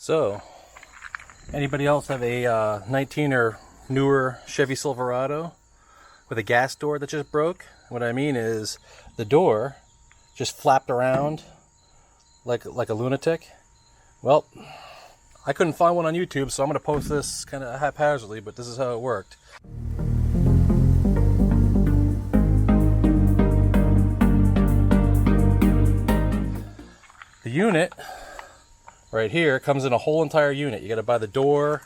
So, anybody else have a 19 or newer Chevy Silverado with a gas door that just broke? What I mean is the door just flapped around like a lunatic. Well, I couldn't find one on YouTube, so I'm going to post this kind of haphazardly, but this is how it worked. The unit right here comes in a whole entire unit. You got to buy the door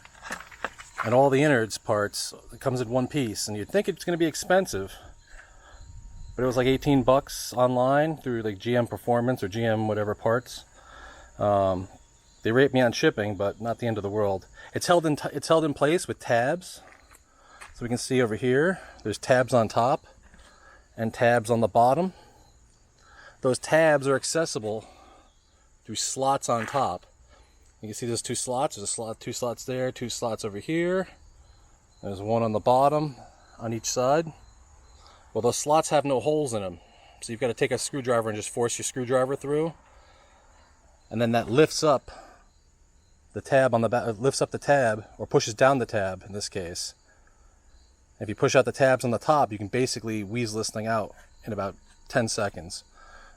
and all the innards parts. It comes in one piece, and you'd think it's going to be expensive, but it was like 18 bucks online through like GM Performance or GM whatever parts. They rate me on shipping, but not the end of the world. It's held in place with tabs. So we can see over here, there's tabs on top and tabs on the bottom. Those tabs are accessible through slots on top. You can see there's two slots. There's a slot, two slots there, two slots over here. There's one on the bottom on each side. Well, those slots have no holes in them, so you've got to take a screwdriver and just force your screwdriver through, and then that lifts up the tab on the back, lifts up the tab, or pushes down the tab in this case. If you push out the tabs on the top, you can basically weasel this thing out in about 10 seconds.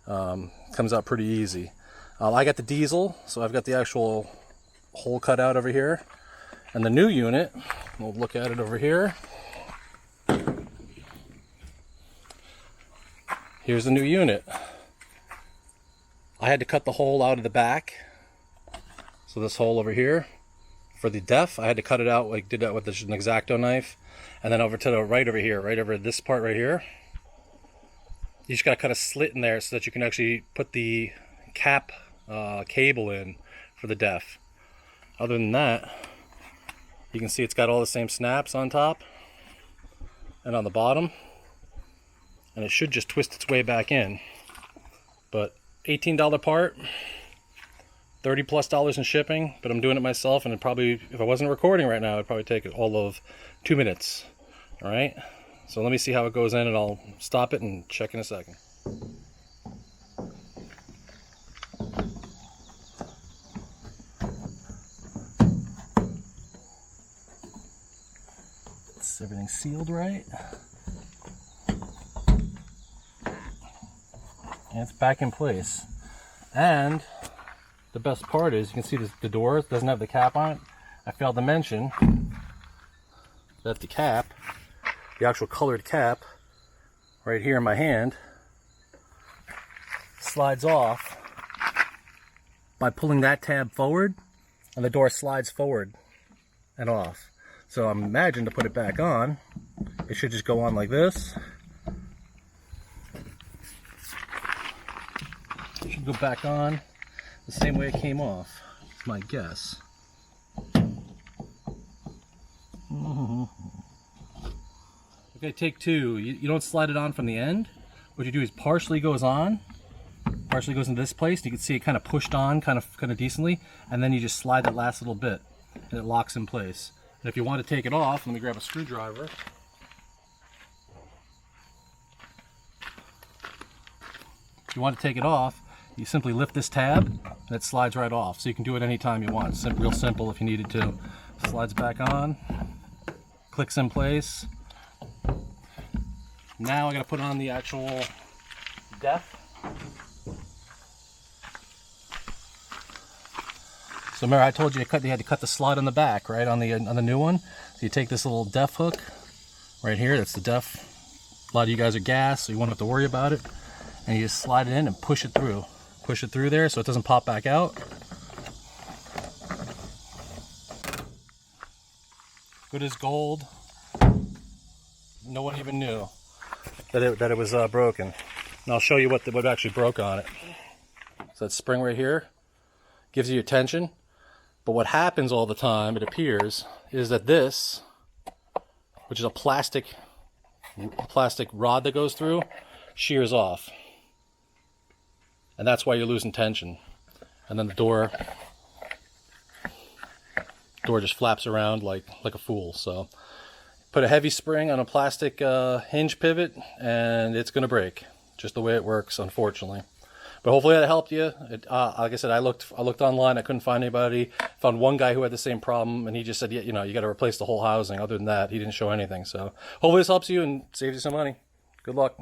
Comes out pretty easy. I got the diesel, so I've got the actual hole cut out over here. And the new unit, we'll look at it over here. Here's the new unit. I had to cut the hole out of the back. So this hole over here, for the def, I had to cut it out, like did that with an X-Acto knife. And then over to the right over here, right over this part right here. You just gotta cut a slit in there so that you can actually put the cap cable in for the def. Other than that, you can see it's got all the same snaps on top and on the bottom, and it should just twist its way back in. But $18 part, $30+ in shipping, but I'm doing it myself, and it probably, if I wasn't recording right now, it'd probably take all of 2 minutes. All right, so let me see how it goes in, and I'll stop it and check in a second. Everything's sealed right, and it's back in place. And the best part is, you can see the door doesn't have the cap on it. I failed to mention that the cap, the actual colored cap right here in my hand, slides off by pulling that tab forward, and the door slides forward and off. So I'm imagined to put it back on, it should just go on like this. It should go back on the same way it came off. It's my guess. Okay, take two. You don't slide it on from the end. What you do is partially goes on, partially goes into this place. You can see it kind of pushed on kind of decently, and then you just slide that last little bit and it locks in place. And if you want to take it off, let me grab a screwdriver. If you want to take it off, you simply lift this tab and it slides right off. So you can do it anytime you want. It's real simple if you needed to. Slides back on, clicks in place. Now I got to put on the actual def. So remember, I told you you had to cut the slot on the back, right, on the new one. So you take this little def hook right here. That's the def. A lot of you guys are gas, so you won't have to worry about it. And you just slide it in and push it through. Push it through there so it doesn't pop back out. Good as gold. No one even knew that it was broken. And I'll show you what actually broke on it. So that spring right here gives you your tension. But what happens all the time, it appears, is that this, which is a plastic rod that goes through, shears off. And that's why you're losing tension. And then the door just flaps around like a fool. So put a heavy spring on a plastic hinge pivot and it's going to break. Just the way it works, unfortunately. But hopefully that helped you. Like I said, I looked online. I couldn't find anybody. Found one guy who had the same problem, and he just said, yeah, you know, you got to replace the whole housing. Other than that, he didn't show anything. So hopefully this helps you and saves you some money. Good luck.